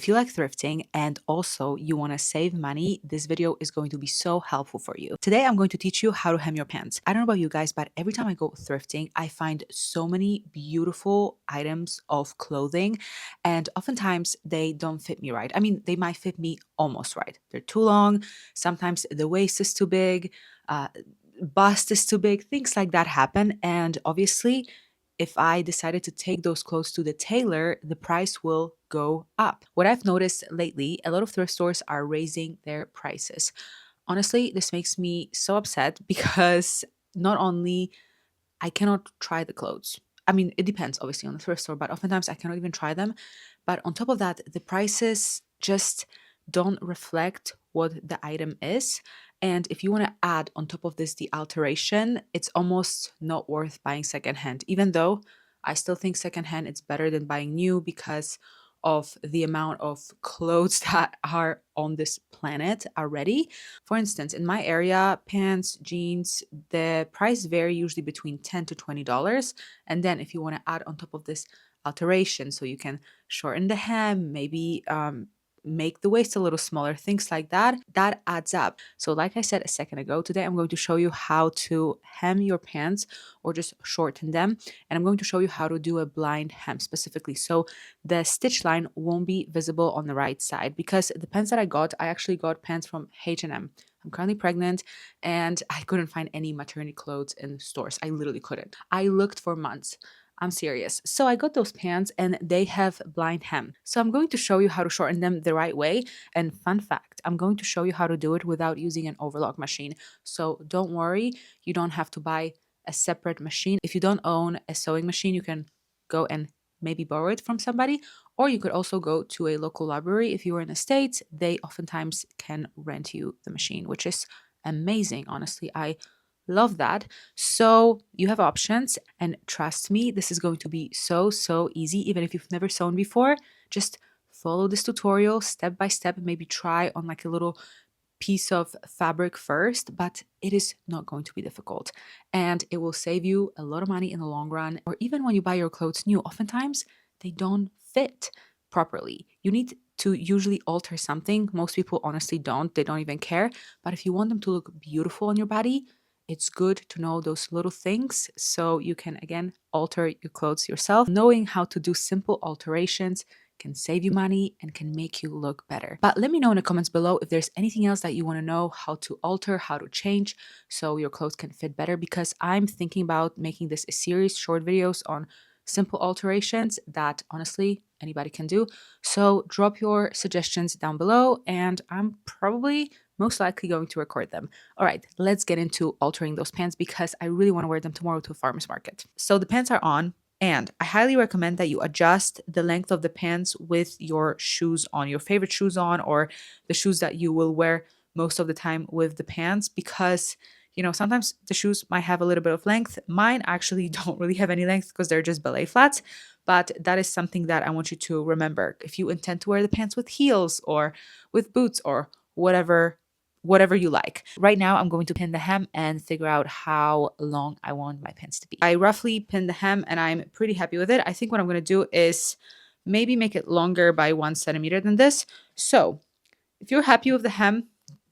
If you like thrifting and also you want to save money, this video is going to be so helpful for you. Today, I'm going to teach you how to hem your pants. I don't know about you guys, but every time I go thrifting, I find so many beautiful items of clothing, and oftentimes they don't fit me right. I mean, they might fit me almost right. They're too long. Sometimes the waist is too big. Bust is too big. Things like that happen. And obviously, if I decided to take those clothes to the tailor, the price will go up. What I've noticed lately, a lot of thrift stores are raising their prices. Honestly, this makes me so upset because not only I cannot try the clothes. I mean, it depends obviously on the thrift store, but oftentimes I cannot even try them. But on top of that, the prices just don't reflect what the item is. And if you want to add on top of this the alteration, it's almost not worth buying secondhand, even though I still think secondhand it's better than buying new because of the amount of clothes that are on this planet already. For instance, in my area, pants, jeans, the price vary usually between $10 to $20. And then if you want to add on top of this alteration, so you can shorten the hem, maybe make the waist a little smaller, things like that, that adds up. So like I said a second ago, today I'm going to show you how to hem your pants or just shorten them. And I'm going to show you how to do a blind hem specifically. So the stitch line won't be visible on the right side because the pants that I actually got pants from H&M. I'm currently pregnant and I couldn't find any maternity clothes in stores. I literally couldn't. I looked for months. I'm serious. So I got those pants and they have blind hem. So I'm going to show you how to shorten them the right way. And fun fact, I'm going to show you how to do it without using an overlock machine. So don't worry, you don't have to buy a separate machine. If you don't own a sewing machine, you can go and maybe borrow it from somebody, or you could also go to a local library. If you are in the States, they oftentimes can rent you the machine, which is amazing. Honestly, I love that. So you have options, and trust me, this is going to be so easy. Even if you've never sewn before, just follow this tutorial step by step, maybe try on like a little piece of fabric first, but it is not going to be difficult and it will save you a lot of money in the long run. Or even when you buy your clothes new, oftentimes they don't fit properly. You need to usually alter something. Most people honestly don't, they don't even care. But if you want them to look beautiful on your body, it's good to know those little things so you can again alter your clothes yourself. Knowing how to do simple alterations can save you money and can make you look better. But let me know in the comments below if there's anything else that you want to know how to alter, how to change so your clothes can fit better, because I'm thinking about making this a series, short videos on simple alterations that honestly anybody can do. So drop your suggestions down below and I'm probably most likely going to record them. All right, let's get into altering those pants because I really want to wear them tomorrow to a farmer's market. So the pants are on. And I highly recommend that you adjust the length of the pants with your shoes on, your favorite shoes on, or the shoes that you will wear most of the time with the pants, because sometimes the shoes might have a little bit of length. Mine actually don't really have any length because they're just ballet flats, but that is something that I want you to remember. If you intend to wear the pants with heels or with boots or whatever you like. Right now, I'm going to pin the hem and figure out how long I want my pants to be. I roughly pinned the hem and I'm pretty happy with it. I think what I'm going to do is maybe make it longer by 1 centimeter than this. So if you're happy with the hem,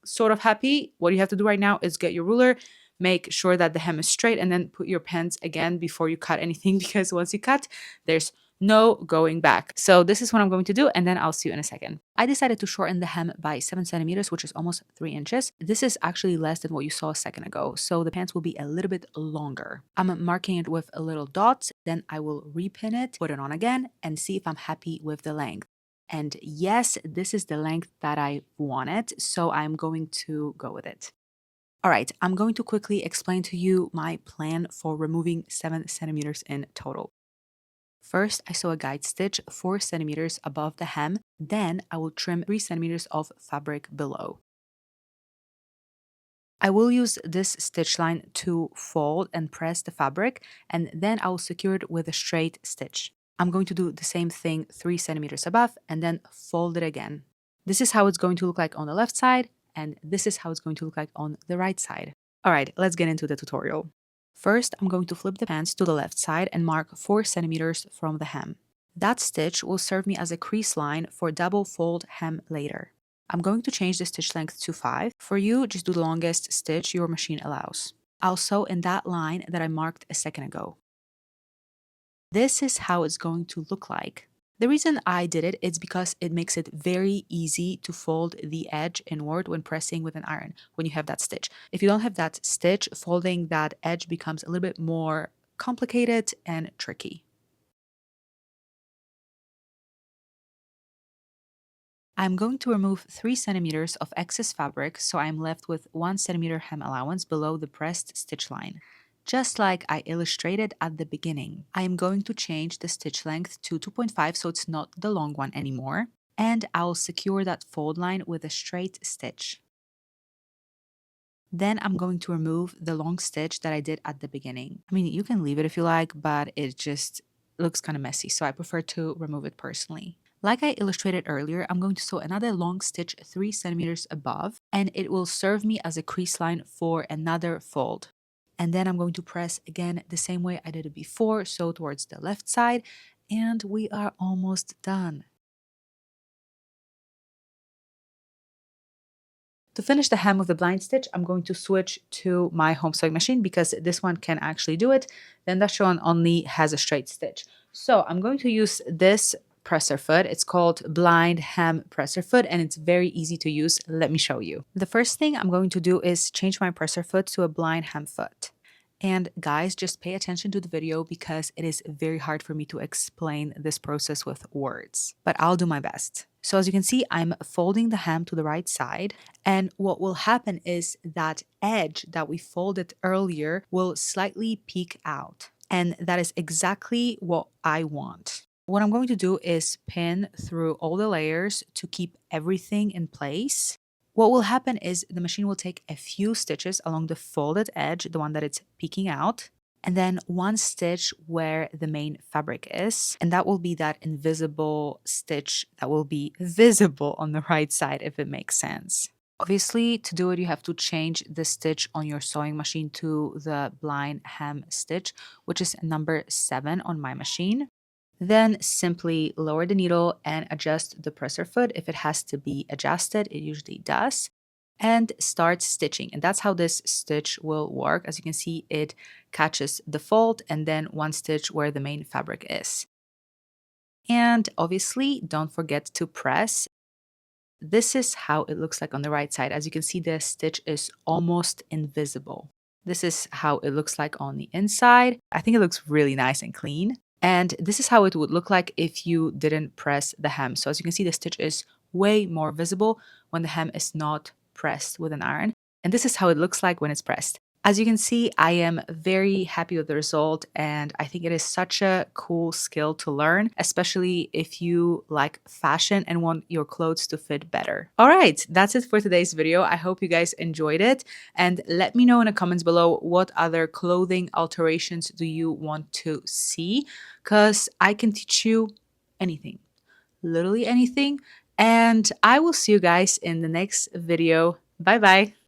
sort of happy, what you have to do right now is get your ruler, make sure that the hem is straight, and then put your pants again before you cut anything, because once you cut, there's no going back. So this is what I'm going to do, and then I'll see you in a second. I decided to shorten the hem by 7 centimeters, which is almost 3 inches. This is actually less than what you saw a second ago, so the pants will be a little bit longer. I'm marking it with a little dot, then I will repin it, put it on again, and see if I'm happy with the length. And yes, this is the length that I wanted, so I'm going to go with it. All right, I'm going to quickly explain to you my plan for removing 7 centimeters in total. First, I sew a guide stitch 4 centimeters above the hem, then I will trim 3 centimeters of fabric below. I will use this stitch line to fold and press the fabric, and then I will secure it with a straight stitch. I'm going to do the same thing 3 centimeters above and then fold it again. This is how it's going to look like on the left side, and this is how it's going to look like on the right side. All right, let's get into the tutorial. First, I'm going to flip the pants to the left side and mark 4 centimeters from the hem. That stitch will serve me as a crease line for double fold hem later. I'm going to change the stitch length to 5. For you, just do the longest stitch your machine allows. I'll sew in that line that I marked a second ago. This is how it's going to look like. The reason I did it is because it makes it very easy to fold the edge inward when pressing with an iron when you have that stitch. If you don't have that stitch, folding that edge becomes a little bit more complicated and tricky. I'm going to remove 3 centimeters of excess fabric so I'm left with 1 centimeter hem allowance below the pressed stitch line. Just like I illustrated at the beginning, I am going to change the stitch length to 2.5 so it's not the long one anymore, and I'll secure that fold line with a straight stitch. Then I'm going to remove the long stitch that I did at the beginning. I mean, you can leave it if you like, but it just looks kind of messy, so I prefer to remove it personally. Like I illustrated earlier, I'm going to sew another long stitch 3 centimeters above, and it will serve me as a crease line for another fold. And then I'm going to press again the same way I did it before, so towards the left side, and we are almost done. To finish the hem of the blind stitch, I'm going to switch to my home sewing machine because this one can actually do it. The industrial one only has a straight stitch. So I'm going to use this presser foot. It's called blind hem presser foot and it's very easy to use. Let me show you. The first thing I'm going to do is change my presser foot to a blind hem foot. And guys, just pay attention to the video because it is very hard for me to explain this process with words, but I'll do my best. So as you can see, I'm folding the hem to the right side, and what will happen is that edge that we folded earlier will slightly peek out, and that is exactly what I want. What I'm going to do is pin through all the layers to keep everything in place. What will happen is the machine will take a few stitches along the folded edge, the one that it's peeking out, and then one stitch where the main fabric is, and that will be that invisible stitch that will be visible on the right side, if it makes sense. Obviously, to do it, you have to change the stitch on your sewing machine to the blind hem stitch, which is number 7 on my machine. Then simply lower the needle and adjust the presser foot. If it has to be adjusted, it usually does. And start stitching. And that's how this stitch will work. As you can see, it catches the fold and then one stitch where the main fabric is. And obviously, don't forget to press. This is how it looks like on the right side. As you can see, the stitch is almost invisible. This is how it looks like on the inside. I think it looks really nice and clean. And this is how it would look like if you didn't press the hem. So as you can see, the stitch is way more visible when the hem is not pressed with an iron. And this is how it looks like when it's pressed. As you can see, I am very happy with the result, and I think it is such a cool skill to learn, especially if you like fashion and want your clothes to fit better. All right, that's it for today's video. I hope you guys enjoyed it, and let me know in the comments below what other clothing alterations do you want to see, because I can teach you anything, literally anything, and I will see you guys in the next video. Bye bye.